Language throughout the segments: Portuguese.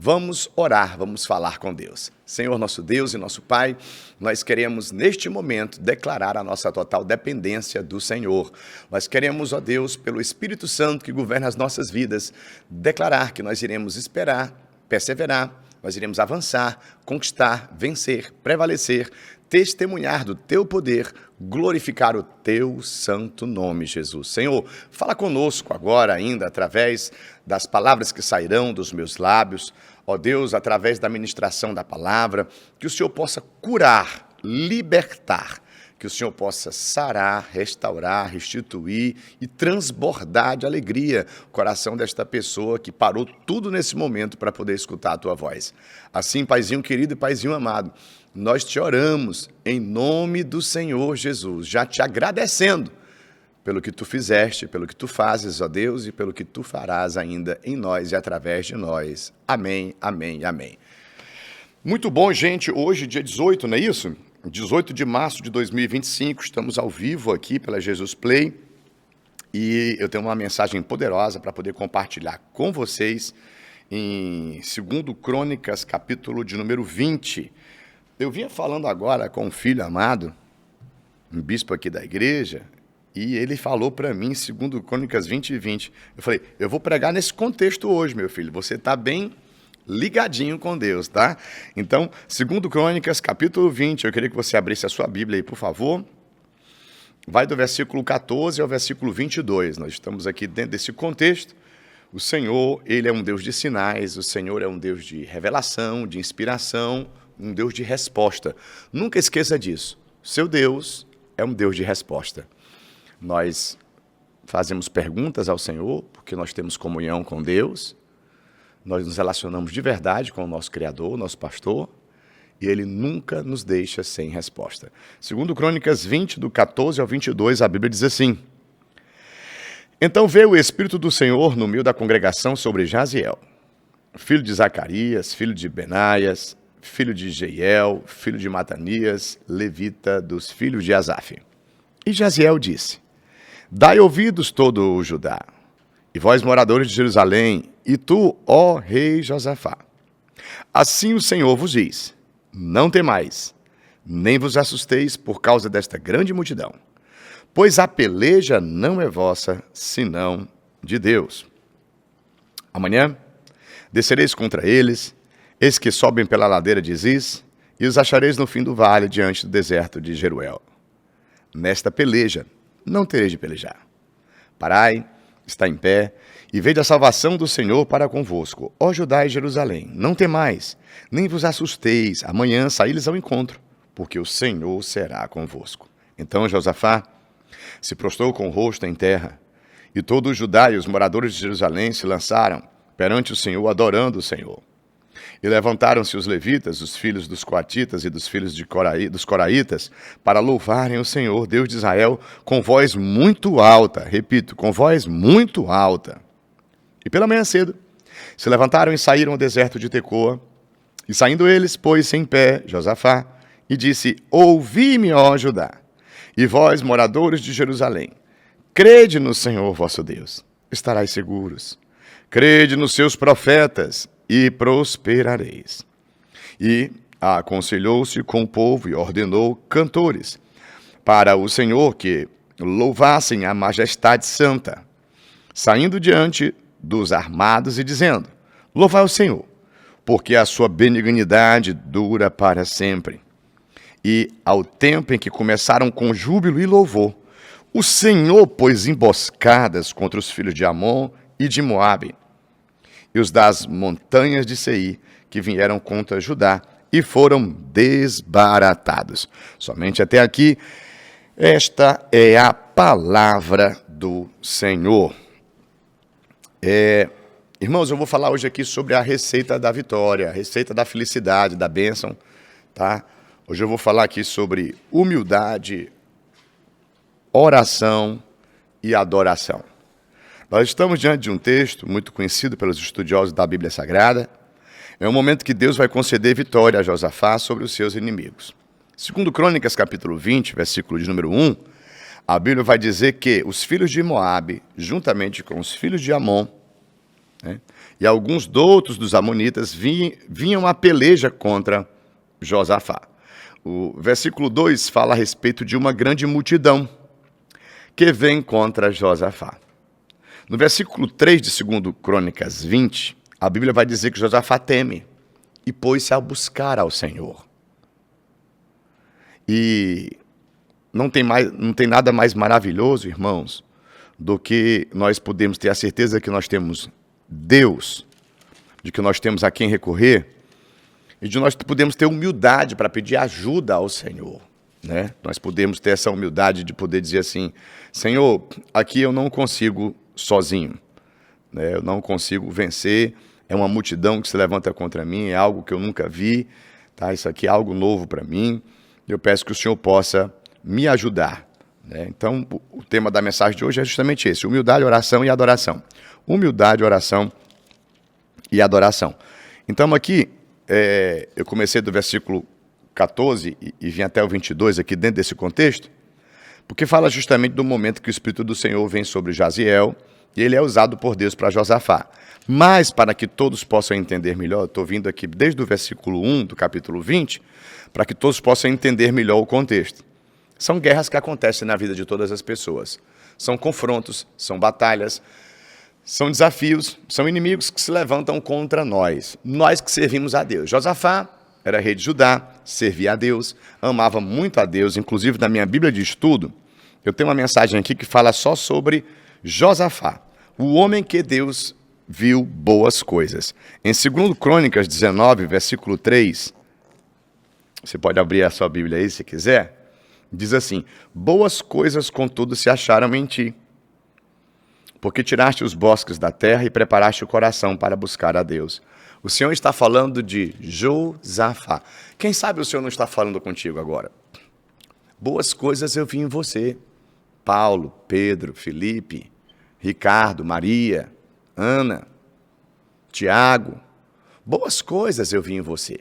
Vamos orar, vamos falar com Deus. Senhor, nosso Deus e nosso Pai, nós queremos neste momento declarar a nossa total dependência do Senhor. Nós queremos, ó Deus, pelo Espírito Santo que governa as nossas vidas, declarar que nós iremos esperar, perseverar, nós iremos avançar, conquistar, vencer, prevalecer, testemunhar do Teu poder, glorificar o Teu santo nome, Jesus. Senhor, fala conosco agora ainda através das palavras que sairão dos meus lábios, ó Deus, através da ministração da palavra, que o Senhor possa curar, libertar, que o Senhor possa sarar, restaurar, restituir e transbordar de alegria o coração desta pessoa que parou tudo nesse momento para poder escutar a Tua voz. Assim, Paizinho querido e Paizinho amado, nós te oramos em nome do Senhor Jesus, já te agradecendo pelo que Tu fizeste, pelo que Tu fazes, ó Deus, e pelo que Tu farás ainda em nós e através de nós. Amém, amém, amém. Muito bom, gente. Hoje, dia 18, não é isso? 18 de março de 2025, estamos ao vivo aqui pela Jesus Play e eu tenho uma mensagem poderosa para poder compartilhar com vocês em 2 Crônicas, capítulo de número 20. Eu vinha falando agora com um filho amado, um bispo aqui da igreja, e ele falou para mim, 2 Crônicas 20 e 20. Eu falei, eu vou pregar nesse contexto hoje, meu filho, você está bem ligadinho com Deus, tá? Então, 2 Crônicas, capítulo 20, eu queria que você abrisse a sua Bíblia aí, por favor. Vai do versículo 14 ao versículo 22. Nós estamos aqui dentro desse contexto. O Senhor, Ele é um Deus de sinais, o Senhor é um Deus de revelação, de inspiração, um Deus de resposta. Nunca esqueça disso. Seu Deus é um Deus de resposta. Nós fazemos perguntas ao Senhor, porque nós temos comunhão com Deus. Nós nos relacionamos de verdade com o nosso Criador, nosso pastor, e Ele nunca nos deixa sem resposta. 2 Crônicas 20, do 14 ao 22, a Bíblia diz assim: Então veio o Espírito do Senhor no meio da congregação sobre Jaziel, filho de Zacarias, filho de Benaias, filho de Jeiel, filho de Matanias, levita dos filhos de Asaf. E Jaziel disse: Dai ouvidos todo o Judá, e vós moradores de Jerusalém, e tu, ó rei Josafá. Assim o Senhor vos diz: Não temais, nem vos assusteis por causa desta grande multidão, pois a peleja não é vossa, senão de Deus. Amanhã descereis contra eles, eis que sobem pela ladeira de Ziz, e os achareis no fim do vale, diante do deserto de Jeruel. Nesta peleja não tereis de pelejar. Parai, está em pé, e vede a salvação do Senhor para convosco. Ó Judá e Jerusalém, não temais, nem vos assusteis, amanhã saí-lhes ao encontro, porque o Senhor será convosco. Então Josafá se prostrou com o rosto em terra, e todo o Judá e os moradores de Jerusalém se lançaram perante o Senhor, adorando o Senhor. E levantaram-se os levitas, os filhos dos coatitas e dos filhos dos coraitas, para louvarem o Senhor, Deus de Israel, com voz muito alta. Repito, com voz muito alta. E pela manhã cedo, se levantaram e saíram ao deserto de Tecoa. E saindo eles, pôs-se em pé Josafá, e disse: Ouvi-me, ó Judá, e vós, moradores de Jerusalém, crede no Senhor vosso Deus, estarais seguros. Crede nos seus profetas, e prosperareis. E aconselhou-se com o povo e ordenou cantores para o Senhor que louvassem a majestade santa, saindo diante dos armados e dizendo: Louvai o Senhor, porque a sua benignidade dura para sempre. E ao tempo em que começaram com júbilo e louvor, o Senhor pôs emboscadas contra os filhos de Amon e de Moabe, e os das montanhas de Seir, que vieram contra Judá, e foram desbaratados. Somente até aqui, esta é a palavra do Senhor. Irmãos, eu vou falar hoje aqui sobre a receita da vitória, a receita da felicidade, da bênção, tá? Hoje eu vou falar aqui sobre humildade, oração e adoração. Nós estamos diante de um texto muito conhecido pelos estudiosos da Bíblia Sagrada. É um momento que Deus vai conceder vitória a Josafá sobre os seus inimigos. 2 Crônicas, capítulo 20, versículo de número 1, a Bíblia vai dizer que os filhos de Moabe, juntamente com os filhos de Amon, e alguns outros dos amonitas vinham a peleja contra Josafá. O versículo 2 fala a respeito de uma grande multidão que vem contra Josafá. No versículo 3 de 2 Crônicas 20, a Bíblia vai dizer que Josafá teme e pôs-se a buscar ao Senhor. E não tem nada mais maravilhoso, irmãos, do que nós podemos ter a certeza que nós temos Deus, de que nós temos a quem recorrer, e de nós podemos ter humildade para pedir ajuda ao Senhor, né? Nós podemos ter essa humildade de poder dizer assim: Senhor, aqui eu não consigo sozinho, né? Eu não consigo vencer, é uma multidão que se levanta contra mim, é algo que eu nunca vi, tá? Isso aqui é algo novo para mim, eu peço que o Senhor possa me ajudar, né? Então, o tema da mensagem de hoje é justamente esse: humildade, oração e adoração. Humildade, oração e adoração. Então, aqui, eu comecei do versículo 14 e vim até o 22 aqui dentro desse contexto, porque fala justamente do momento que o Espírito do Senhor vem sobre Jaziel e ele é usado por Deus para Josafá. Mas, para que todos possam entender melhor, eu estou vindo aqui desde o versículo 1 do capítulo 20, para que todos possam entender melhor o contexto. São guerras que acontecem na vida de todas as pessoas. São confrontos, são batalhas, são desafios, são inimigos que se levantam contra nós que servimos a Deus. Josafá era rei de Judá, servia a Deus, amava muito a Deus. Inclusive, na minha Bíblia de estudo, eu tenho uma mensagem aqui que fala só sobre Josafá, o homem que Deus viu boas coisas. Em 2 Crônicas 19, versículo 3, você pode abrir a sua Bíblia aí se quiser, diz assim: boas coisas contudo se acharam em ti, porque tiraste os bosques da terra e preparaste o coração para buscar a Deus. O Senhor está falando de Josafá. Quem sabe o Senhor não está falando contigo agora? Boas coisas eu vi em você. Paulo, Pedro, Felipe, Ricardo, Maria, Ana, Tiago. Boas coisas eu vi em você.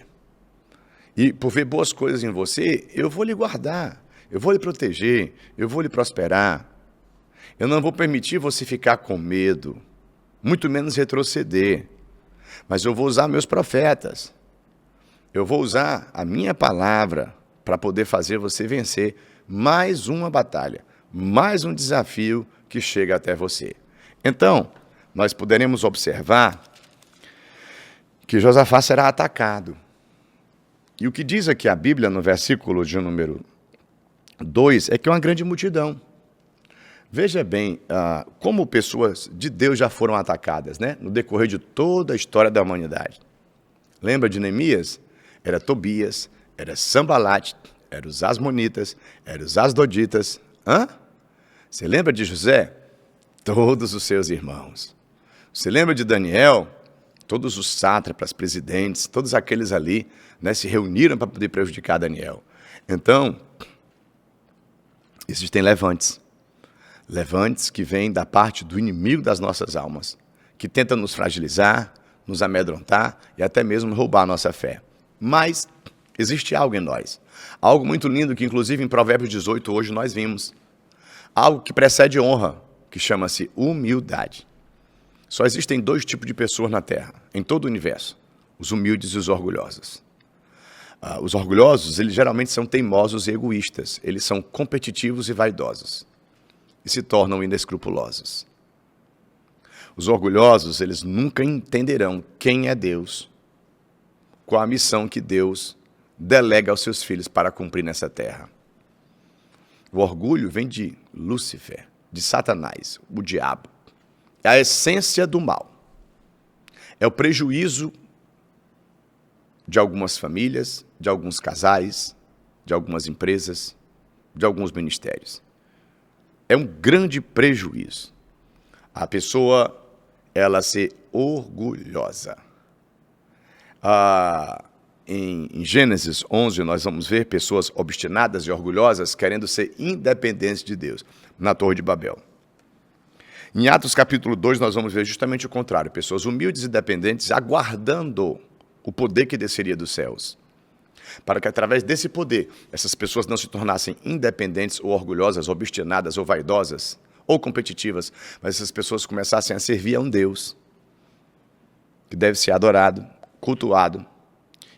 E por ver boas coisas em você, eu vou lhe guardar, eu vou lhe proteger, eu vou lhe prosperar. Eu não vou permitir você ficar com medo, muito menos retroceder. Mas eu vou usar meus profetas. Eu vou usar a minha palavra para poder fazer você vencer mais uma batalha, mais um desafio que chega até você. Então, nós poderemos observar que Josafá será atacado. E o que diz aqui a Bíblia no versículo de número 2 é que é uma grande multidão. Veja bem como pessoas de Deus já foram atacadas, né? No decorrer de toda a história da humanidade. Lembra de Neemias? Era Tobias, era Sambalate, eram os Asmonitas, eram os Asdoditas. Você lembra de José? Todos os seus irmãos. Você lembra de Daniel? Todos os sátrapas, presidentes, todos aqueles ali, né, se reuniram para poder prejudicar Daniel. Então, existem levantes. Levantes que vêm da parte do inimigo das nossas almas, que tenta nos fragilizar, nos amedrontar e até mesmo roubar a nossa fé. Mas existe algo em nós, algo muito lindo que inclusive em Provérbios 18 hoje nós vimos, algo que precede honra, que chama-se humildade. Só existem dois tipos de pessoas na Terra, em todo o universo, os humildes e os orgulhosos. Os orgulhosos, eles geralmente são teimosos e egoístas, eles são competitivos e vaidosos. E se tornam inescrupulosos. Os orgulhosos, eles nunca entenderão quem é Deus, qual a missão que Deus delega aos seus filhos para cumprir nessa terra. O orgulho vem de Lúcifer, de Satanás, o diabo. É a essência do mal. É o prejuízo de algumas famílias, de alguns casais, de algumas empresas, de alguns ministérios. É um grande prejuízo a pessoa, ela ser orgulhosa. Em Gênesis 11, nós vamos ver pessoas obstinadas e orgulhosas querendo ser independentes de Deus, na Torre de Babel. Em Atos capítulo 2, nós vamos ver justamente o contrário, pessoas humildes e dependentes aguardando o poder que desceria dos céus. Para que através desse poder, essas pessoas não se tornassem independentes ou orgulhosas, obstinadas ou vaidosas, ou competitivas, mas essas pessoas começassem a servir a um Deus. que deve ser adorado, cultuado,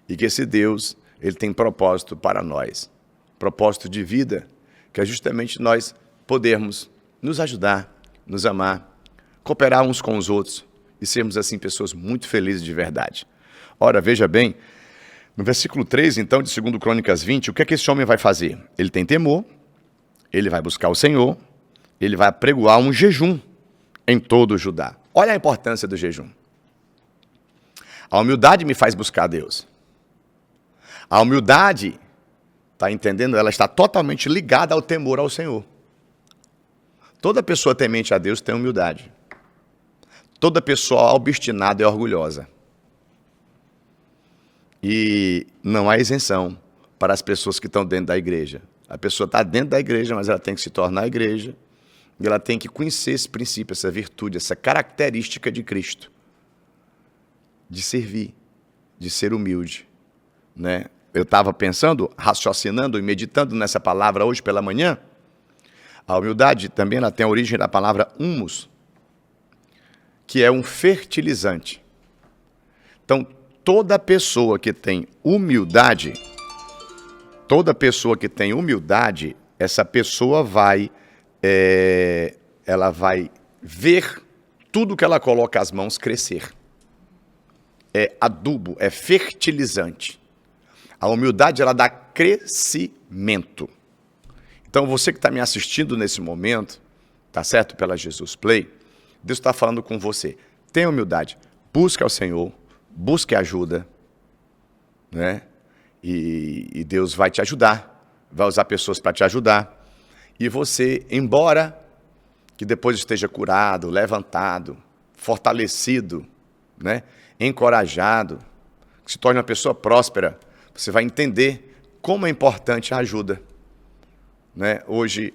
e que esse Deus, ele tem propósito para nós. Propósito de vida, que é justamente nós podermos nos ajudar, nos amar, cooperar uns com os outros e sermos, assim, pessoas muito felizes de verdade. Ora, veja bem, no versículo 3, então, de 2 Crônicas 20, o que é que esse homem vai fazer? Ele tem temor, ele vai buscar o Senhor, ele vai apregoar um jejum em todo o Judá. Olha a importância do jejum. A humildade me faz buscar Deus. A humildade, está entendendo? Ela está totalmente ligada ao temor ao Senhor. Toda pessoa temente a Deus tem humildade. Toda pessoa obstinada é orgulhosa. E não há isenção para as pessoas que estão dentro da igreja. A pessoa está dentro da igreja, mas ela tem que se tornar a igreja. E ela tem que conhecer esse princípio, essa virtude, essa característica de Cristo. De servir, de ser humilde. Né? Eu estava pensando, raciocinando e meditando nessa palavra hoje pela manhã. A humildade também ela tem a origem da palavra humus, que é um fertilizante. Então, toda pessoa que tem humildade, essa pessoa ela vai ver tudo que ela coloca as mãos crescer. É adubo, é fertilizante. A humildade, ela dá crescimento. Então, você que está me assistindo nesse momento, tá certo? Pela Jesus Play, Deus está falando com você. Tenha humildade, busque ao Senhor, busque ajuda, né? E Deus vai te ajudar, vai usar pessoas para te ajudar. E você, embora que depois esteja curado, levantado, fortalecido, né? Encorajado, que se torne uma pessoa próspera, você vai entender como é importante a ajuda. Né? Hoje,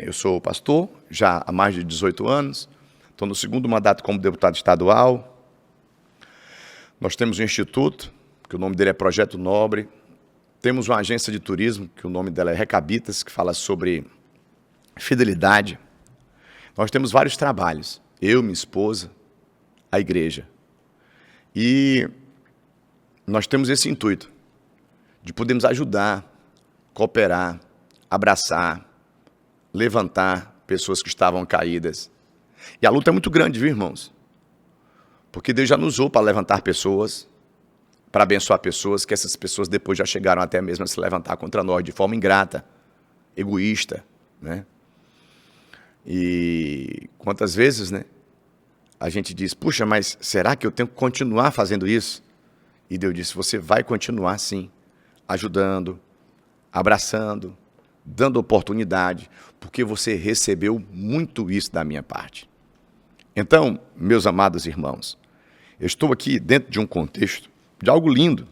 eu sou pastor, já há mais de 18 anos, estou no segundo mandato como deputado estadual. Nós temos um instituto, que o nome dele é Projeto Nobre. Temos uma agência de turismo, que o nome dela é Recabitas, que fala sobre fidelidade. Nós temos vários trabalhos, eu, minha esposa, a igreja. E nós temos esse intuito de podermos ajudar, cooperar, abraçar, levantar pessoas que estavam caídas. E a luta é muito grande, viu, irmãos? Porque Deus já nos usou para levantar pessoas, para abençoar pessoas, que essas pessoas depois já chegaram até mesmo a se levantar contra nós de forma ingrata, egoísta, né? E quantas vezes, né, a gente diz, puxa, mas será que eu tenho que continuar fazendo isso? E Deus disse, você vai continuar sim, ajudando, abraçando, dando oportunidade, porque você recebeu muito isso da minha parte. Então, meus amados irmãos, eu estou aqui dentro de um contexto de algo lindo,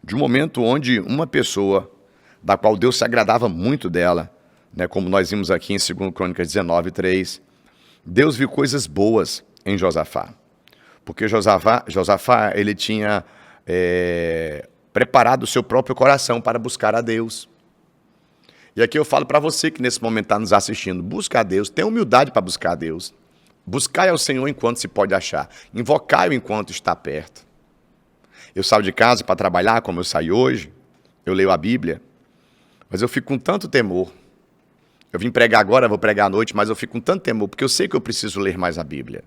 de um momento onde uma pessoa, da qual Deus se agradava muito dela, né, como nós vimos aqui em 2 Crônicas 19:3, Deus viu coisas boas em Josafá, porque Josafá ele tinha preparado o seu próprio coração para buscar a Deus. E aqui eu falo para você que nesse momento está nos assistindo, busca a Deus, tenha humildade para buscar a Deus. Buscai ao Senhor enquanto se pode achar, invocai-o enquanto está perto. Eu saio de casa para trabalhar, como eu saio hoje, eu leio a Bíblia, mas eu fico com tanto temor. Eu vim pregar agora, vou pregar à noite, mas eu fico com tanto temor, porque eu sei que eu preciso ler mais a Bíblia.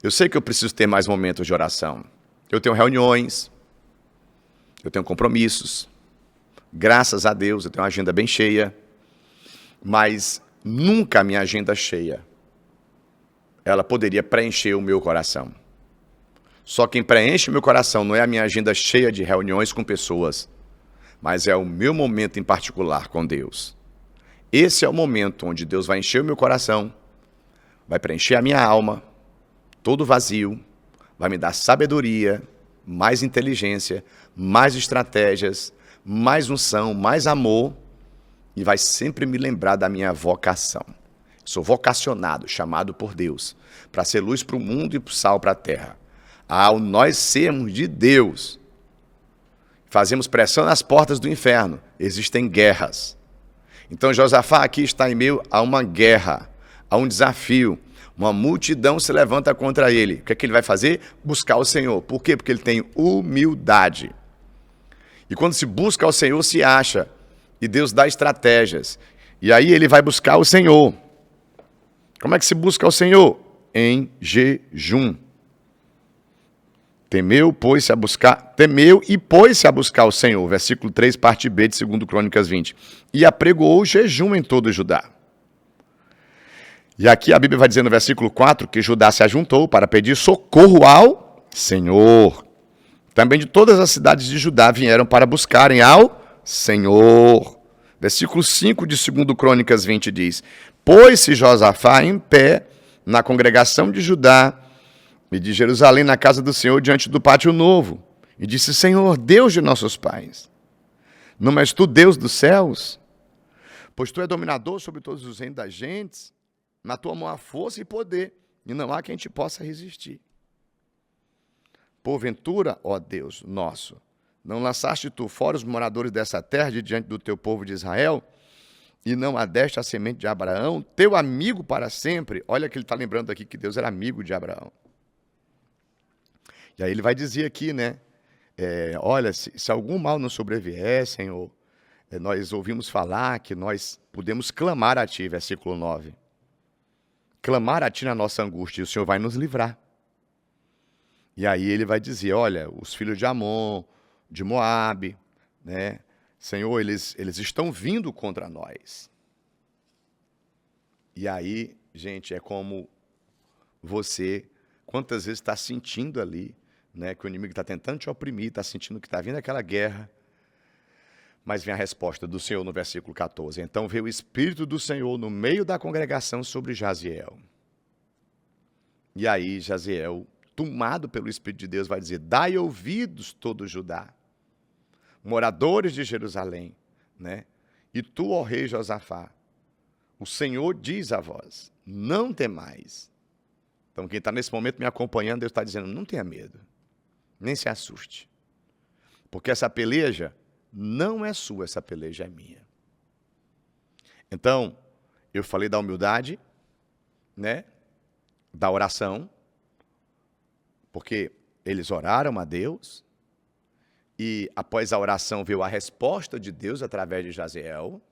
Eu sei que eu preciso ter mais momentos de oração. Eu tenho reuniões, eu tenho compromissos. Graças a Deus, eu tenho uma agenda bem cheia, mas nunca a minha agenda cheia, ela poderia preencher o meu coração. Só quem preenche o meu coração não é a minha agenda cheia de reuniões com pessoas, mas é o meu momento em particular com Deus. Esse é o momento onde Deus vai encher o meu coração, vai preencher a minha alma, todo vazio, vai me dar sabedoria, mais inteligência, mais estratégias, mais unção, mais amor, e vai sempre me lembrar da minha vocação. Sou vocacionado, chamado por Deus, para ser luz para o mundo e sal para a terra. Ao nós sermos de Deus, fazemos pressão nas portas do inferno, existem guerras. Então Josafá aqui está em meio a uma guerra, a um desafio, Uma multidão se levanta contra ele. O que é que ele vai fazer? Buscar o Senhor. Por quê? Porque ele tem humildade. E quando se busca o Senhor, se acha. E Deus dá estratégias. E aí ele vai buscar o Senhor. Como é que se busca o Senhor? Em jejum. Temeu e pôs-se a buscar o Senhor. Versículo 3, parte B de 2 Crônicas 20. E apregoou o jejum em todo Judá. E aqui a Bíblia vai dizer no versículo 4 que Judá se ajuntou para pedir socorro ao Senhor. Também de todas as cidades de Judá vieram para buscarem ao Senhor. Versículo 5 de 2 Crônicas 20 diz: Pôs-se Josafá em pé na congregação de Judá e de Jerusalém na casa do Senhor diante do pátio novo. E disse: Senhor, Deus de nossos pais, não és tu Deus dos céus? Pois tu és dominador sobre todos os reinos das gentes. Na tua mão há força e poder, e não há quem te possa resistir. Porventura, ó Deus nosso, não lançaste tu fora os moradores dessa terra de diante do teu povo de Israel, e não adeste a semente de Abraão, teu amigo para sempre? Olha que ele está lembrando aqui que Deus era amigo de Abraão. E aí ele vai dizer aqui, né? Olha, se algum mal nos sobrevier, Senhor, nós ouvimos falar que nós podemos clamar a ti, versículo 9. Clamar a ti na nossa angústia, e o Senhor vai nos livrar. E aí ele vai dizer, olha, os filhos de Amon, de Moabe, né? Senhor, eles estão vindo contra nós. E aí, gente, é como você, quantas vezes está sentindo ali, né, que o inimigo está tentando te oprimir, está sentindo que está vindo aquela guerra, mas vem a resposta do Senhor no versículo 14. Então veio o Espírito do Senhor no meio da congregação sobre Jaziel. E aí Jaziel, tomado pelo Espírito de Deus, vai dizer: dai ouvidos todo Judá, moradores de Jerusalém, né? E tu, ó rei Josafá, o Senhor diz a vós: não temais. Então quem está nesse momento me acompanhando, Deus está dizendo: não tenha medo, nem se assuste, porque essa peleja não é sua, essa peleja é minha. Então, eu falei da humildade, né? Da oração, porque eles oraram a Deus, e após a oração veio a resposta de Deus através de Jaziel,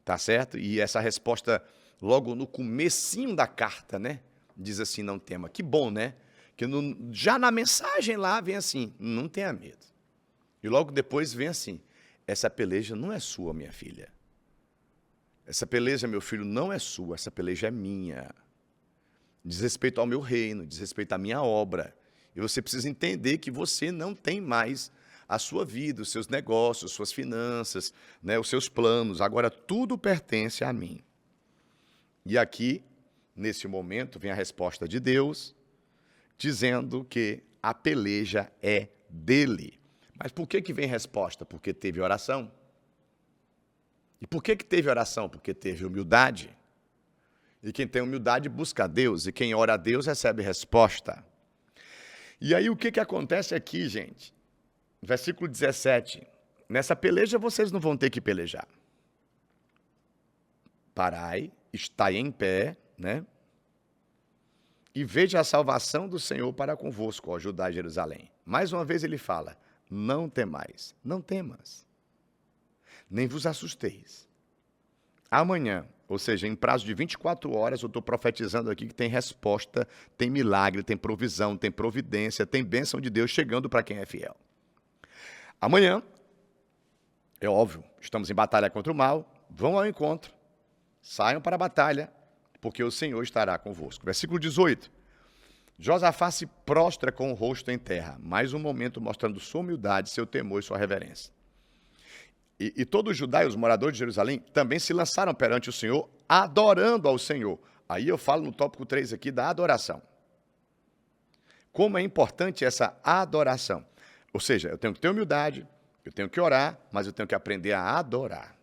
tá certo? E essa resposta, logo no comecinho da carta, né? Diz assim: não tema. Que bom, né? Que já na mensagem lá vem assim: não tenha medo. E logo depois vem assim: essa peleja não é sua, minha filha. Essa peleja, meu filho, não é sua, essa peleja é minha. Diz respeito ao meu reino, diz respeito à minha obra. E você precisa entender que você não tem mais a sua vida, os seus negócios, suas finanças, né, os seus planos. Agora tudo pertence a mim. E aqui, nesse momento, vem a resposta de Deus, dizendo que a peleja é dele. Mas por que vem resposta? Porque teve oração. E por que teve oração? Porque teve humildade. E quem tem humildade busca a Deus, e quem ora a Deus recebe resposta. E aí o que acontece aqui, gente? Versículo 17. Nessa peleja vocês não vão ter que pelejar. Parai, estai em pé, né? E veja a salvação do Senhor para convosco, ó Judá e Jerusalém. Mais uma vez ele fala: não temais, não temas, nem vos assusteis. Amanhã, ou seja, em prazo de 24 horas, eu estou profetizando aqui que tem resposta, tem milagre, tem provisão, tem providência, tem bênção de Deus chegando para quem é fiel. Amanhã, é óbvio, estamos em batalha contra o mal, vão ao encontro, saiam para a batalha, porque o Senhor estará convosco. Versículo 18. Josafá se prostra com o rosto em terra, mais um momento mostrando sua humildade, seu temor e sua reverência. E todo o Judá e os moradores de Jerusalém também se lançaram perante o Senhor, adorando ao Senhor. Aí eu falo no tópico 3 aqui da adoração. Como é importante essa adoração. Ou seja, eu tenho que ter humildade, eu tenho que orar, mas eu tenho que aprender a adorar.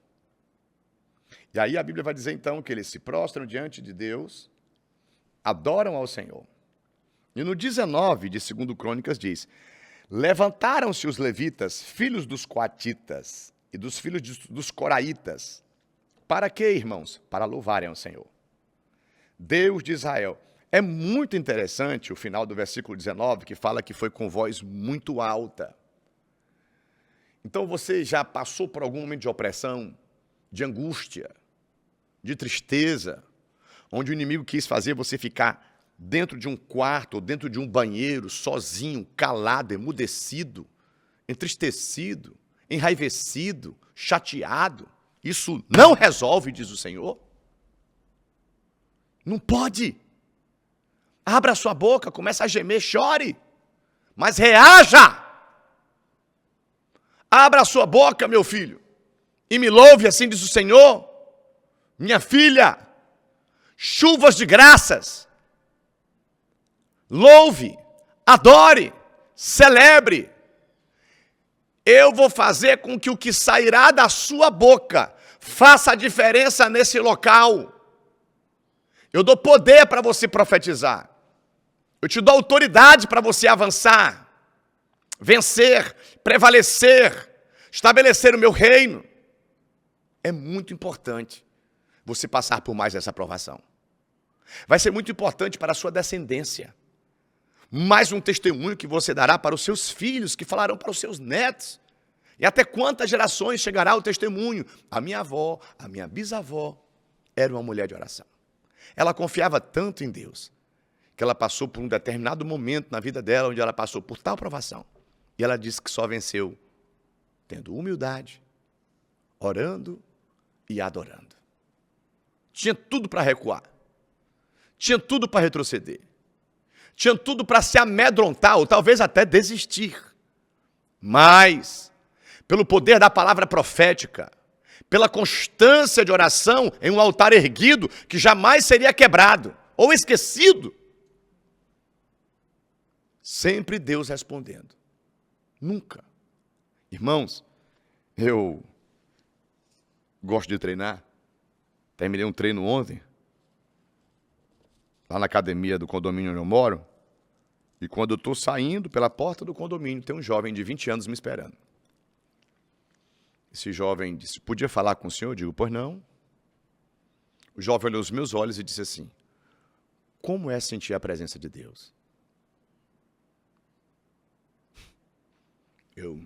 E aí a Bíblia vai dizer então que eles se prostram diante de Deus, adoram ao Senhor. E no 19 de 2 Crônicas diz: levantaram-se os levitas, filhos dos coatitas, e dos filhos dos coraitas. Para quê, irmãos? Para louvarem ao Senhor. Deus de Israel. É muito interessante o final do versículo 19, que fala que foi com voz muito alta. Então você já passou por algum momento de opressão, de angústia, de tristeza, onde o inimigo quis fazer você ficar dentro de um quarto ou dentro de um banheiro, sozinho, calado, emudecido, entristecido, enraivecido, chateado. Isso não resolve, diz o Senhor. Não pode. Abra a sua boca, comece a gemer, chore, mas reaja. Abra a sua boca, meu filho, e me louve, assim diz o Senhor. Minha filha, chuvas de graças. Louve, adore, celebre. Eu vou fazer com que o que sairá da sua boca faça a diferença nesse local. Eu dou poder para você profetizar. Eu te dou autoridade para você avançar, vencer, prevalecer, estabelecer o meu reino. É muito importante você passar por mais essa aprovação. Vai ser muito importante para a sua descendência. Mais um testemunho que você dará para os seus filhos, que falarão para os seus netos. E até quantas gerações chegará o testemunho? A minha avó, a minha bisavó, era uma mulher de oração. Ela confiava tanto em Deus, que ela passou por um determinado momento na vida dela, onde ela passou por tal provação. E ela disse que só venceu tendo humildade, orando e adorando. Tinha tudo para recuar. Tinha tudo para retroceder. Tinha tudo para se amedrontar, ou talvez até desistir. Mas, pelo poder da palavra profética, pela constância de oração em um altar erguido que jamais seria quebrado ou esquecido, sempre Deus respondendo. Nunca. Irmãos, eu gosto de treinar. Terminei um treino ontem, lá na academia do condomínio onde eu moro, e quando eu estou saindo pela porta do condomínio, tem um jovem de 20 anos me esperando. Esse jovem disse, podia falar com o senhor? Eu digo, pois não. O jovem olhou nos meus olhos e disse assim, como é sentir a presença de Deus? Eu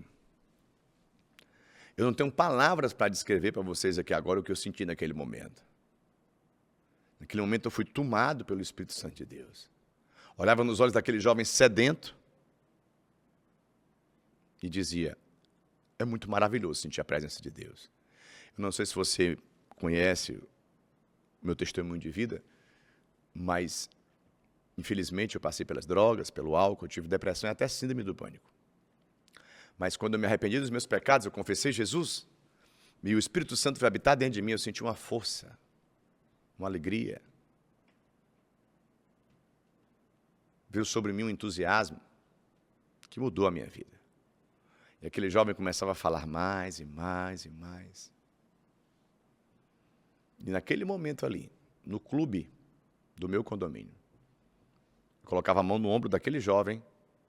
não tenho palavras para descrever para vocês aqui agora o que eu senti naquele momento. Naquele momento eu fui tomado pelo Espírito Santo de Deus. Olhava nos olhos daquele jovem sedento e dizia, é muito maravilhoso sentir a presença de Deus. Eu não sei se você conhece o meu testemunho de vida, mas infelizmente eu passei pelas drogas, pelo álcool, eu tive depressão e até síndrome do pânico. Mas quando eu me arrependi dos meus pecados, eu confessei Jesus, e o Espírito Santo veio habitar dentro de mim, eu senti uma força, uma alegria. Veio sobre mim um entusiasmo que mudou a minha vida. E aquele jovem começava a falar mais e mais e mais. E naquele momento ali, no clube do meu condomínio, eu colocava a mão no ombro daquele jovem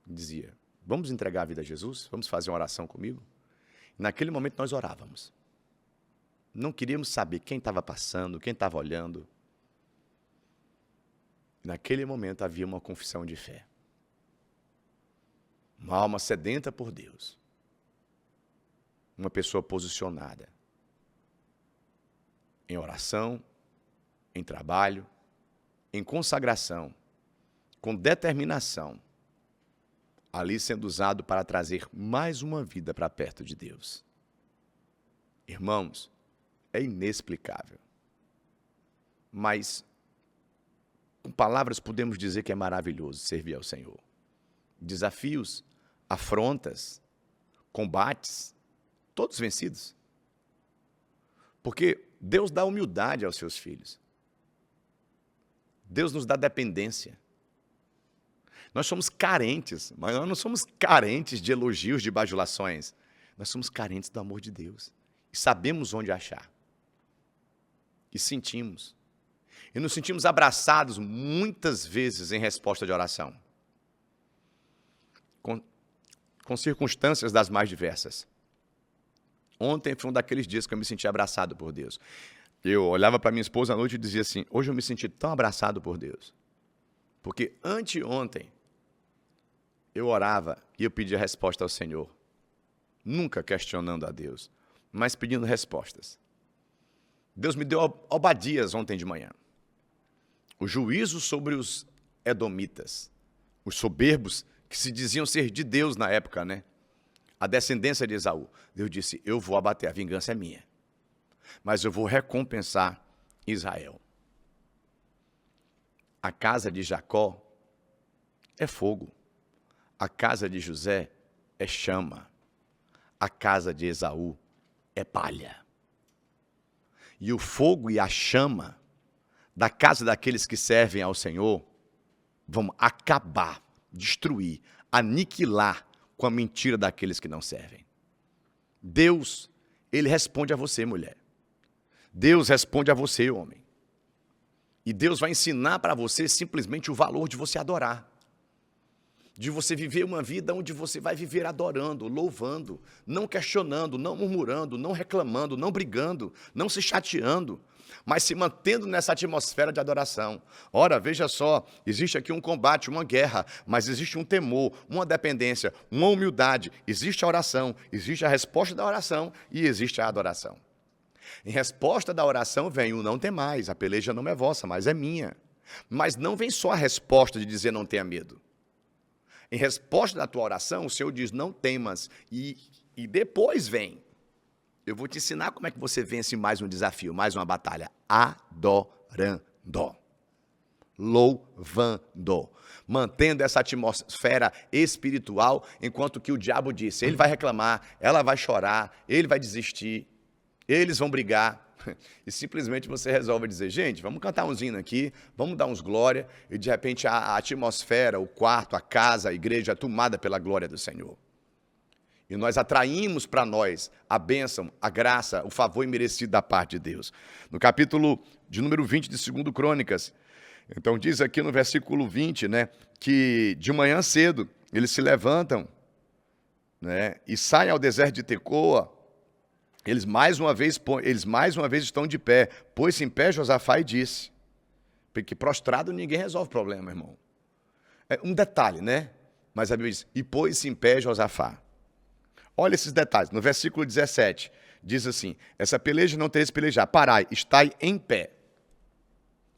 e dizia, vamos entregar a vida a Jesus? Vamos fazer uma oração comigo? E naquele momento nós orávamos. Não queríamos saber quem estava passando, quem estava olhando. E naquele momento havia uma confissão de fé. Uma alma sedenta por Deus. Uma pessoa posicionada em oração, em trabalho, em consagração, com determinação, ali sendo usado para trazer mais uma vida para perto de Deus. Irmãos, é inexplicável. Mas, com palavras podemos dizer que é maravilhoso servir ao Senhor. Desafios, afrontas, combates, todos vencidos. Porque Deus dá humildade aos seus filhos. Deus nos dá dependência. Nós somos carentes, mas nós não somos carentes de elogios, de bajulações. Nós somos carentes do amor de Deus. E sabemos onde achar. E sentimos. E nos sentimos abraçados muitas vezes em resposta de oração. Com circunstâncias das mais diversas. Ontem foi um daqueles dias que eu me senti abraçado por Deus. Eu olhava para minha esposa à noite e dizia assim, hoje eu me senti tão abraçado por Deus. Porque anteontem eu orava e eu pedia resposta ao Senhor. Nunca questionando a Deus, mas pedindo respostas. Deus me deu Obadias ontem de manhã. O juízo sobre os edomitas, os soberbos que se diziam ser de Deus na época, né? A descendência de Esaú. Deus disse, eu vou abater, a vingança é minha. Mas eu vou recompensar Israel. A casa de Jacó é fogo. A casa de José é chama. A casa de Esaú é palha. E o fogo e a chama da casa daqueles que servem ao Senhor vão acabar, destruir, aniquilar com a mentira daqueles que não servem. Deus, Ele responde a você, mulher. Deus responde a você, homem. E Deus vai ensinar para você simplesmente o valor de você adorar. De você viver uma vida onde você vai viver adorando, louvando, não questionando, não murmurando, não reclamando, não brigando, não se chateando, mas se mantendo nessa atmosfera de adoração. Ora, veja só, existe aqui um combate, uma guerra, mas existe um temor, uma dependência, uma humildade, existe a oração, existe a resposta da oração e existe a adoração. Em resposta da oração vem o não temais, a peleja não é vossa, mas é minha. Mas não vem só a resposta de dizer não tenha medo. Em resposta da tua oração, o Senhor diz, não temas. E depois vem. Eu vou te ensinar como é que você vence mais um desafio, mais uma batalha. Adorando. Louvando. Mantendo essa atmosfera espiritual, enquanto que o diabo disse, ele vai reclamar, ela vai chorar, ele vai desistir, eles vão brigar. E simplesmente você resolve dizer, gente, vamos cantar uns hinos aqui, vamos dar uns glória, e de repente a atmosfera, o quarto, a casa, a igreja é tomada pela glória do Senhor. E nós atraímos para nós a bênção, a graça, o favor imerecido da parte de Deus. No capítulo de número 20 de 2 Crônicas, então diz aqui no versículo 20, né, que de manhã cedo eles se levantam, né, e saem ao deserto de Tecoa. Eles mais uma vez estão de pé. Pôs-se em pé Josafá e disse, porque prostrado ninguém resolve o problema, irmão. É um detalhe, né? Mas a Bíblia diz, e pôs-se em pé Josafá. Olha esses detalhes. No versículo 17, diz assim, essa peleja não tereis pelejar. Parai, estai em pé.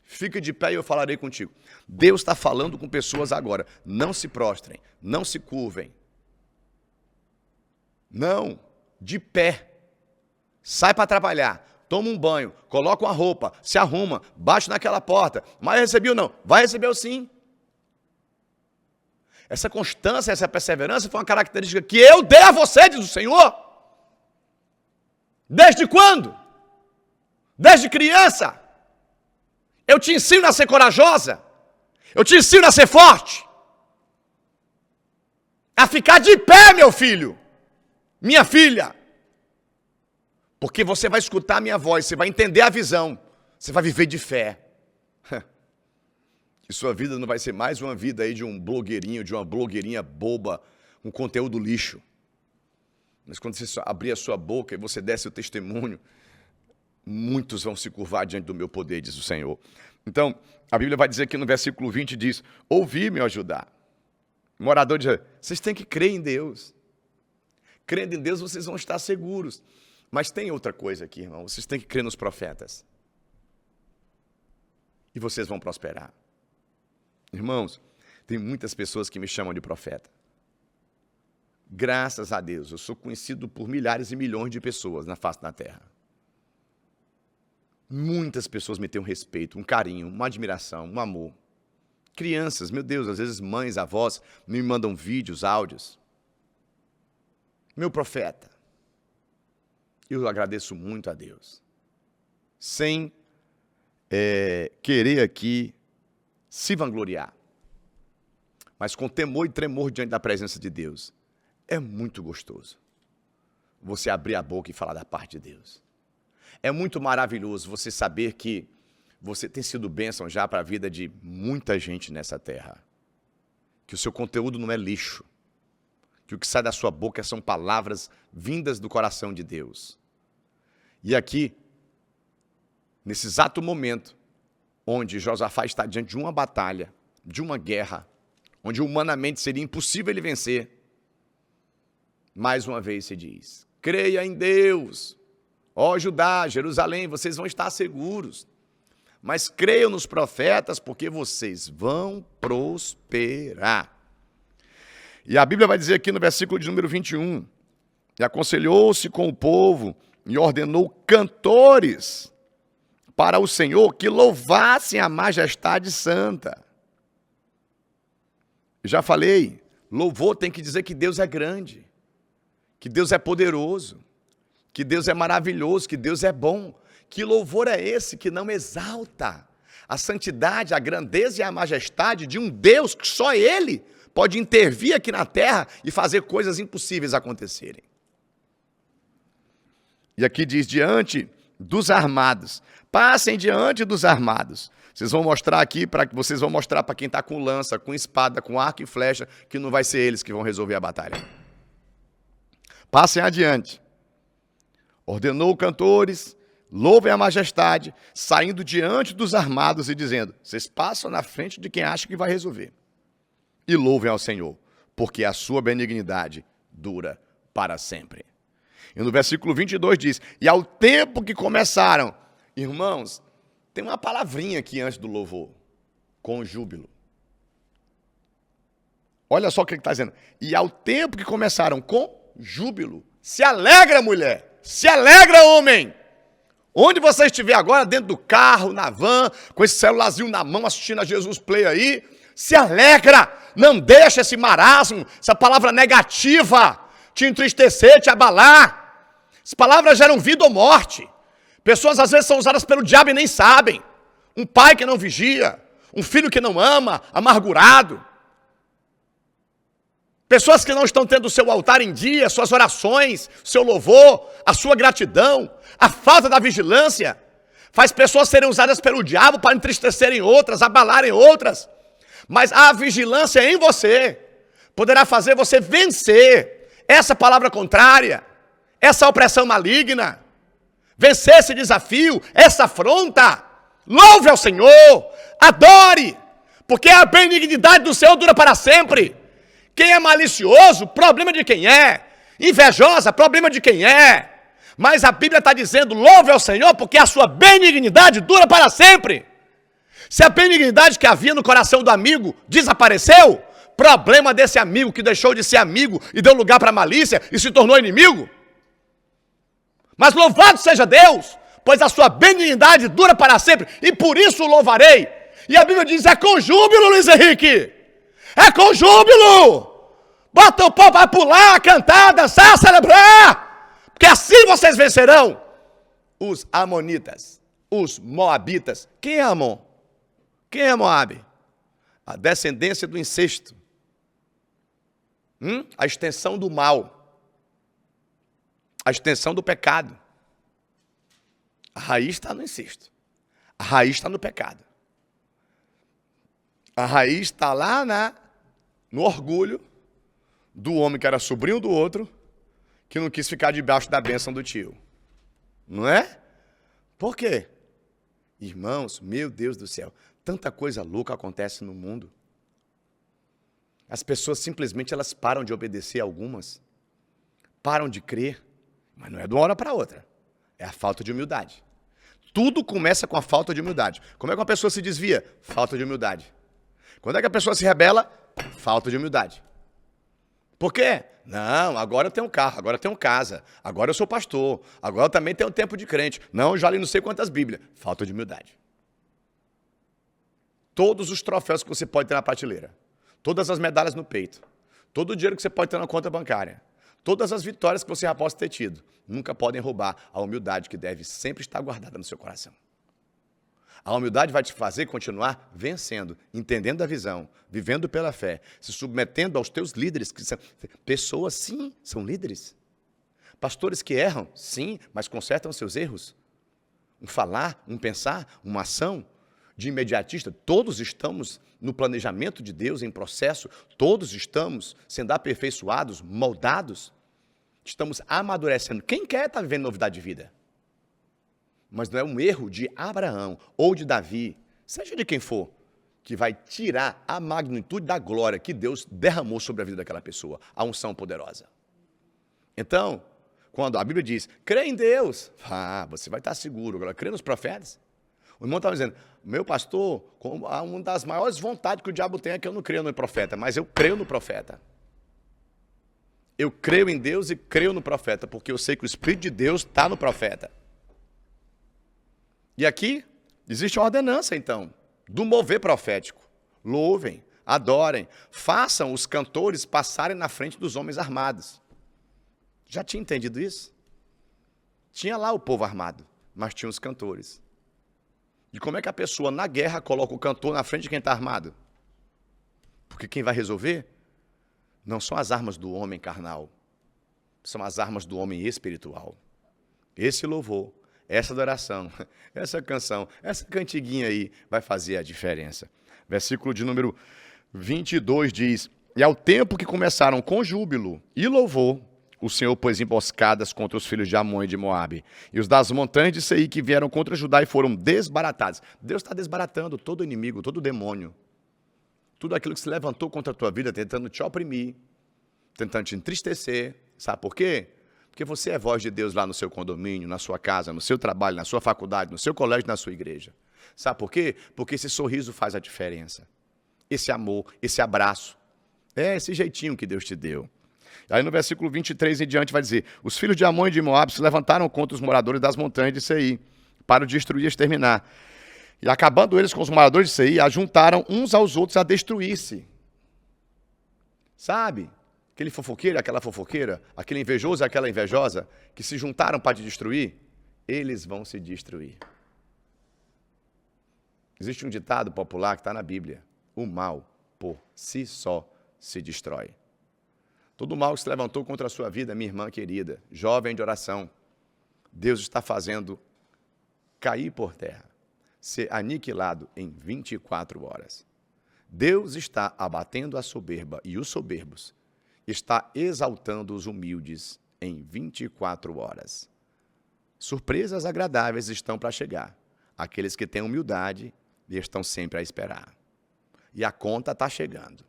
Fica de pé e eu falarei contigo. Deus está falando com pessoas agora. Não se prostrem, não se curvem. Não, de pé. Sai para trabalhar, toma um banho, coloca uma roupa, se arruma, bate naquela porta. Mas recebeu não? Vai receber sim. Essa constância, essa perseverança foi uma característica que eu dei a você, diz o Senhor. Desde quando? Desde criança. Eu te ensino a ser corajosa. Eu te ensino a ser forte. A ficar de pé, meu filho. Minha filha. Porque você vai escutar a minha voz, você vai entender a visão, você vai viver de fé. E sua vida não vai ser mais uma vida aí de um blogueirinho, de uma blogueirinha boba, um conteúdo lixo. Mas quando você abrir a sua boca e você der seu testemunho, muitos vão se curvar diante do meu poder, diz o Senhor. Então, a Bíblia vai dizer aqui no versículo 20, diz, ouvi-me ajudar. O morador diz, vocês têm que crer em Deus. Crendo em Deus, vocês vão estar seguros. Mas tem outra coisa aqui, irmão. Vocês têm que crer nos profetas. E vocês vão prosperar. Irmãos, tem muitas pessoas que me chamam de profeta. Graças a Deus, eu sou conhecido por milhares e milhões de pessoas na face da terra. Muitas pessoas me têm um respeito, um carinho, uma admiração, um amor. Crianças, meu Deus, às vezes mães, avós, me mandam vídeos, áudios. Meu profeta. Eu agradeço muito a Deus, sem querer aqui se vangloriar, mas com temor e tremor diante da presença de Deus. É muito gostoso você abrir a boca e falar da parte de Deus. É muito maravilhoso você saber que você tem sido bênção já para a vida de muita gente nessa terra, que o seu conteúdo não é lixo, que o que sai da sua boca são palavras vindas do coração de Deus. E aqui, nesse exato momento, onde Josafá está diante de uma batalha, de uma guerra, onde humanamente seria impossível ele vencer, mais uma vez se diz: creia em Deus, ó Judá, Jerusalém, vocês vão estar seguros, mas creiam nos profetas, porque vocês vão prosperar. E a Bíblia vai dizer aqui no versículo de número 21, e aconselhou-se com o povo e ordenou cantores para o Senhor que louvassem a majestade santa. Já falei, louvor tem que dizer que Deus é grande, que Deus é poderoso, que Deus é maravilhoso, que Deus é bom. Que louvor é esse que não exalta a santidade, a grandeza e a majestade de um Deus que só Ele pode intervir aqui na terra e fazer coisas impossíveis acontecerem? E aqui diz: diante dos armados. Passem diante dos armados. Vocês vão mostrar aqui, vocês vão mostrar para quem está com lança, com espada, com arco e flecha, que não vai ser eles que vão resolver a batalha. Passem adiante. Ordenou cantores, louvem a majestade, saindo diante dos armados e dizendo: vocês passam na frente de quem acha que vai resolver. E louvem ao Senhor, porque a sua benignidade dura para sempre. E no versículo 22 diz: e ao tempo que começaram, irmãos, tem uma palavrinha aqui antes do louvor, com júbilo. Olha só o que ele está dizendo: e ao tempo que começaram com júbilo. Se alegra, mulher, se alegra, homem. Onde você estiver agora, dentro do carro, na van, com esse celularzinho na mão, assistindo a Jesus Play aí, se alegra, não deixa esse marasmo, essa palavra negativa te entristecer, te abalar. As palavras geram vida ou morte. Pessoas às vezes são usadas pelo diabo e nem sabem. Um pai que não vigia, um filho que não ama, amargurado. Pessoas que não estão tendo o seu altar em dia, suas orações, seu louvor, a sua gratidão, a falta da vigilância, faz pessoas serem usadas pelo diabo para entristecerem outras, abalarem outras. Mas a vigilância em você poderá fazer você vencer essa palavra contrária, essa opressão maligna, vencer esse desafio, essa afronta. Louve ao Senhor, adore, porque a benignidade do Senhor dura para sempre. Quem é malicioso, problema de quem é. Invejosa, problema de quem é. Mas a Bíblia está dizendo: louve ao Senhor, porque a sua benignidade dura para sempre. Se a benignidade que havia no coração do amigo desapareceu, problema desse amigo que deixou de ser amigo e deu lugar para a malícia e se tornou inimigo. Mas louvado seja Deus, pois a sua benignidade dura para sempre, e por isso o louvarei. E a Bíblia diz: é com júbilo, Luiz Henrique. É com júbilo. Bota o povo para pular, cantar, dançar, celebrar. Porque assim vocês vencerão os amonitas, os moabitas. Quem é Amon? Quem é Moabe? A descendência do incesto. A extensão do mal. A extensão do pecado. A raiz está no incesto. A raiz está no pecado. A raiz está lá no orgulho do homem que era sobrinho do outro, que não quis ficar debaixo da bênção do tio. Não é? Por quê? Irmãos, meu Deus do céu, tanta coisa louca acontece no mundo. As pessoas simplesmente elas param de obedecer a algumas, param de crer, mas não é de uma hora para outra. É a falta de humildade. Tudo começa com a falta de humildade. Como é que uma pessoa se desvia? Falta de humildade. Quando é que a pessoa se rebela? Falta de humildade. Por quê? Não, agora eu tenho carro, agora eu tenho casa, agora eu sou pastor, agora eu também tenho tempo de crente. Não, eu já li não sei quantas Bíblias. Falta de humildade. Todos os troféus que você pode ter na prateleira, todas as medalhas no peito, todo o dinheiro que você pode ter na conta bancária, todas as vitórias que você já possa ter tido, nunca podem roubar a humildade que deve sempre estar guardada no seu coração. A humildade vai te fazer continuar vencendo, entendendo a visão, vivendo pela fé, se submetendo aos teus líderes, que são pessoas, sim, são líderes. Pastores que erram, sim, mas consertam seus erros. Um falar, um pensar, uma ação de imediatista. Todos estamos no planejamento de Deus, em processo, todos estamos sendo aperfeiçoados, moldados, estamos amadurecendo. Quem quer estar vivendo novidade de vida? Mas não é um erro de Abraão ou de Davi, seja de quem for, que vai tirar a magnitude da glória que Deus derramou sobre a vida daquela pessoa, a unção poderosa. Então, quando a Bíblia diz, crê em Deus, você vai estar seguro. Agora, crê nos profetas. O irmão estava dizendo, meu pastor, uma das maiores vontades que o diabo tem é que eu não creio no profeta, mas eu creio no profeta. Eu creio em Deus e creio no profeta, porque eu sei que o Espírito de Deus está no profeta. E aqui existe uma ordenança, então, do mover profético. Louvem, adorem, façam os cantores passarem na frente dos homens armados. Já tinha entendido isso? Tinha lá o povo armado, mas tinha os cantores. E como é que a pessoa na guerra coloca o cantor na frente de quem está armado? Porque quem vai resolver não são as armas do homem carnal, são as armas do homem espiritual. Esse louvor, essa adoração, essa canção, essa cantiguinha aí vai fazer a diferença. Versículo de número 22 diz, e ao tempo que começaram com júbilo e louvor, o Senhor pôs emboscadas contra os filhos de Amon e de Moabe, e os das montanhas de Seir que vieram contra Judá e foram desbaratados. Deus está desbaratando todo inimigo, todo demônio. Tudo aquilo que se levantou contra a tua vida, tentando te oprimir, tentando te entristecer. Sabe por quê? Porque você é voz de Deus lá no seu condomínio, na sua casa, no seu trabalho, na sua faculdade, no seu colégio, na sua igreja. Sabe por quê? Porque esse sorriso faz a diferença. Esse amor, esse abraço. É esse jeitinho que Deus te deu. Aí no versículo 23 em diante vai dizer, os filhos de Amon e de Moabe se levantaram contra os moradores das montanhas de Seir, para o destruir e exterminar. E acabando eles com os moradores de Seir, ajuntaram uns aos outros a destruir-se. Sabe? Aquele fofoqueiro, aquela fofoqueira, aquele invejoso e aquela invejosa, que se juntaram para te destruir, eles vão se destruir. Existe um ditado popular que está na Bíblia, o mal por si só se destrói. Todo mal que se levantou contra a sua vida, minha irmã querida, jovem de oração, Deus está fazendo cair por terra, ser aniquilado em 24 horas. Deus está abatendo a soberba e os soberbos, está exaltando os humildes em 24 horas. Surpresas agradáveis estão para chegar. Aqueles que têm humildade e estão sempre a esperar. E a conta está chegando.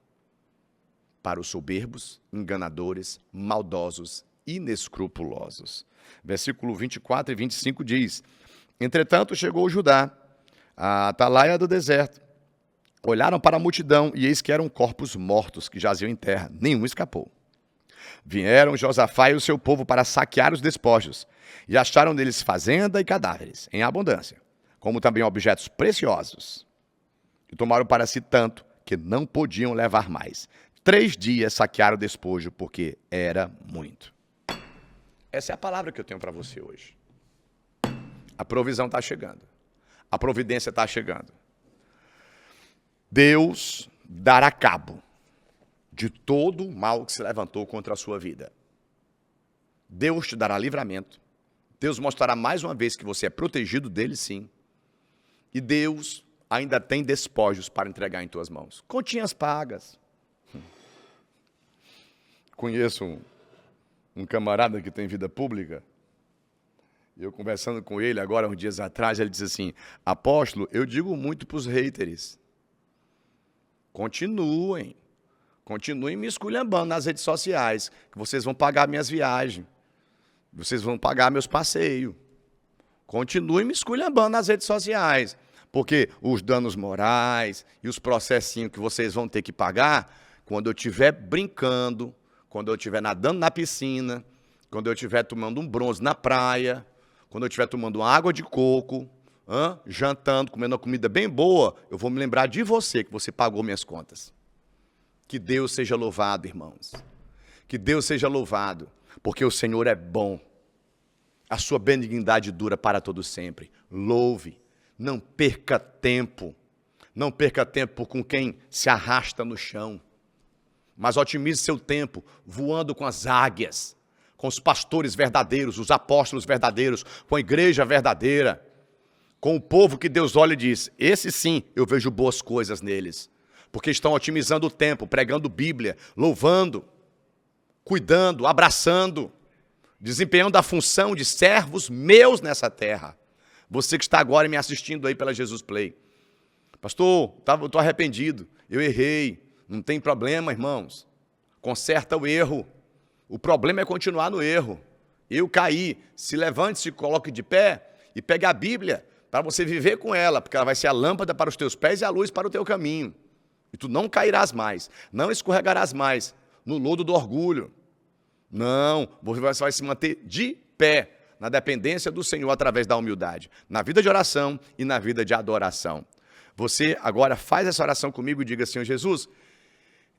Para os soberbos, enganadores, maldosos, inescrupulosos. Versículo 24 e 25 diz, entretanto chegou Judá, a atalaia do deserto. Olharam para a multidão e eis que eram corpos mortos que jaziam em terra, nenhum escapou. Vieram Josafá e o seu povo para saquear os despojos e acharam neles fazenda e cadáveres, em abundância, como também objetos preciosos. E tomaram para si tanto que não podiam levar mais. 3 dias saquearam o despojo, porque era muito. Essa é a palavra que eu tenho para você hoje. A provisão está chegando. A providência está chegando. Deus dará cabo de todo o mal que se levantou contra a sua vida. Deus te dará livramento. Deus mostrará mais uma vez que você é protegido dele, sim. E Deus ainda tem despojos para entregar em tuas mãos. Continhas pagas. Conheço um camarada que tem vida pública. Eu conversando com ele agora, uns dias atrás, ele disse assim, apóstolo, eu digo muito para os haters. Continuem me esculhambando nas redes sociais, que vocês vão pagar minhas viagens, vocês vão pagar meus passeios. Continuem me esculhambando nas redes sociais, porque os danos morais e os processinhos que vocês vão ter que pagar, quando eu estiver brincando, quando eu estiver nadando na piscina, quando eu estiver tomando um bronze na praia, quando eu estiver tomando uma água de coco, jantando, comendo uma comida bem boa, eu vou me lembrar de você, que você pagou minhas contas. Que Deus seja louvado, irmãos. Que Deus seja louvado, porque o Senhor é bom. A sua benignidade dura para todo sempre. Louve, não perca tempo. Não perca tempo com quem se arrasta no chão. Mas otimize seu tempo voando com as águias, com os pastores verdadeiros, os apóstolos verdadeiros, com a igreja verdadeira, com o povo que Deus olha e diz, esse sim, eu vejo boas coisas neles, porque estão otimizando o tempo, pregando Bíblia, louvando, cuidando, abraçando, desempenhando a função de servos meus nessa terra. Você que está agora me assistindo aí pela Jesus Play. Pastor, eu estou arrependido, eu errei. Não tem problema, irmãos. Conserta o erro. O problema é continuar no erro. Eu caí, se levante, se coloque de pé e pegue a Bíblia para você viver com ela, porque ela vai ser a lâmpada para os teus pés e a luz para o teu caminho. E tu não cairás mais, não escorregarás mais no lodo do orgulho. Não, você vai se manter de pé na dependência do Senhor através da humildade, na vida de oração e na vida de adoração. Você agora faz essa oração comigo e diga: Senhor Jesus,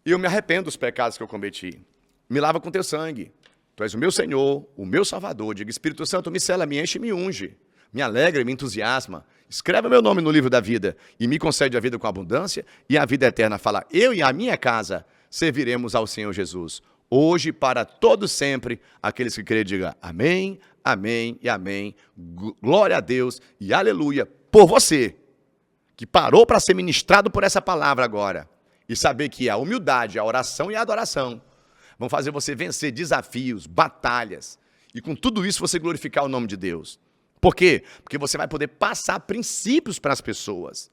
eu me arrependo dos pecados que eu cometi. Me lava com teu sangue. Tu és o meu Senhor, o meu Salvador. Diga: Espírito Santo, me sela, me enche e me unge. Me alegra e me entusiasma. Escreve o meu nome no livro da vida e me concede a vida com abundância e a vida eterna. Fala: eu e a minha casa serviremos ao Senhor Jesus. Hoje e para todo sempre, aqueles que crerem, digam amém, amém e amém. Glória a Deus e aleluia por você, que parou para ser ministrado por essa palavra agora. E saber que a humildade, a oração e a adoração vão fazer você vencer desafios, batalhas. E com tudo isso você glorificar o nome de Deus. Por quê? Porque você vai poder passar princípios para as pessoas.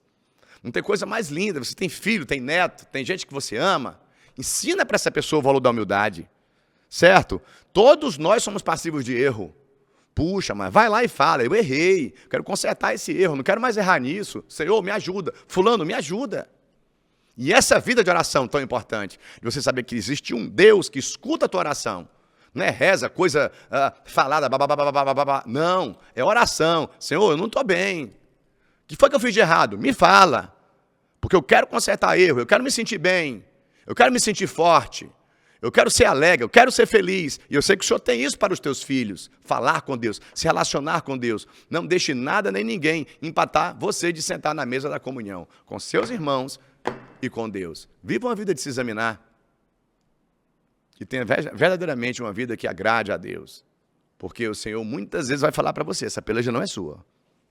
Não tem coisa mais linda. Você tem filho, tem neto, tem gente que você ama. Ensina para essa pessoa o valor da humildade. Certo? Todos nós somos passivos de erro. Puxa, mas vai lá e fala: eu errei, quero consertar esse erro, não quero mais errar nisso. Senhor, me ajuda. Fulano, me ajuda. E essa vida de oração tão importante, de você saber que existe um Deus que escuta a tua oração. Não é reza, coisa falada, babá. Não, é oração. Senhor, eu não estou bem. O que foi que eu fiz de errado? Me fala. Porque eu quero consertar erro, eu quero me sentir bem, eu quero me sentir forte, eu quero ser alegre, eu quero ser feliz. E eu sei que o Senhor tem isso para os teus filhos. Falar com Deus, se relacionar com Deus. Não deixe nada nem ninguém empatar você de sentar na mesa da comunhão com seus irmãos e com Deus. Viva uma vida de se examinar. Que tenha verdadeiramente uma vida que agrade a Deus. Porque o Senhor muitas vezes vai falar para você: essa peleja não é sua,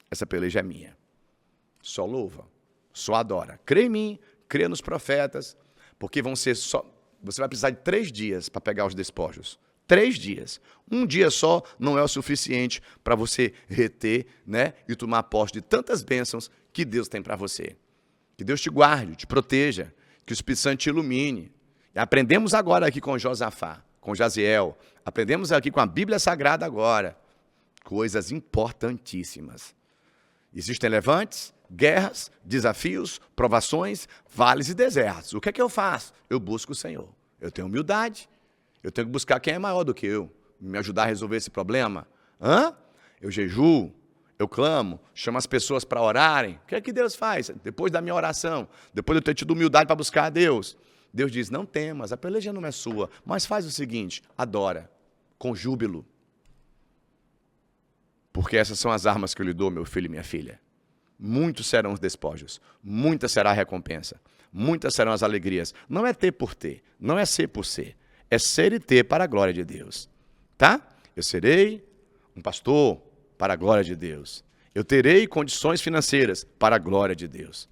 essa peleja é minha. Só louva, só adora. Crê em mim, crê nos profetas, porque você vai precisar de 3 dias para pegar os despojos. 3 dias. Um dia só não é o suficiente para você reter, né, e tomar posse de tantas bênçãos que Deus tem para você. Que Deus te guarde, te proteja, que o Espírito Santo te ilumine. E aprendemos agora aqui com Josafá, com Jaziel, aprendemos aqui com a Bíblia Sagrada agora, coisas importantíssimas. Existem levantes, guerras, desafios, provações, vales e desertos. O que é que eu faço? Eu busco o Senhor. Eu tenho humildade, eu tenho que buscar quem é maior do que eu, me ajudar a resolver esse problema. Eu jejuo, eu clamo, chamo as pessoas para orarem. O que é que Deus faz? Depois da minha oração, depois de eu ter tido humildade para buscar a Deus, Deus diz: não temas, a peleja não é sua, mas faz o seguinte: adora, com júbilo. Porque essas são as armas que eu lhe dou, meu filho e minha filha. Muitos serão os despojos, muita será a recompensa, muitas serão as alegrias. Não é ter por ter, não é ser por ser, é ser e ter para a glória de Deus. Tá? Eu serei um pastor para a glória de Deus. Eu terei condições financeiras para a glória de Deus.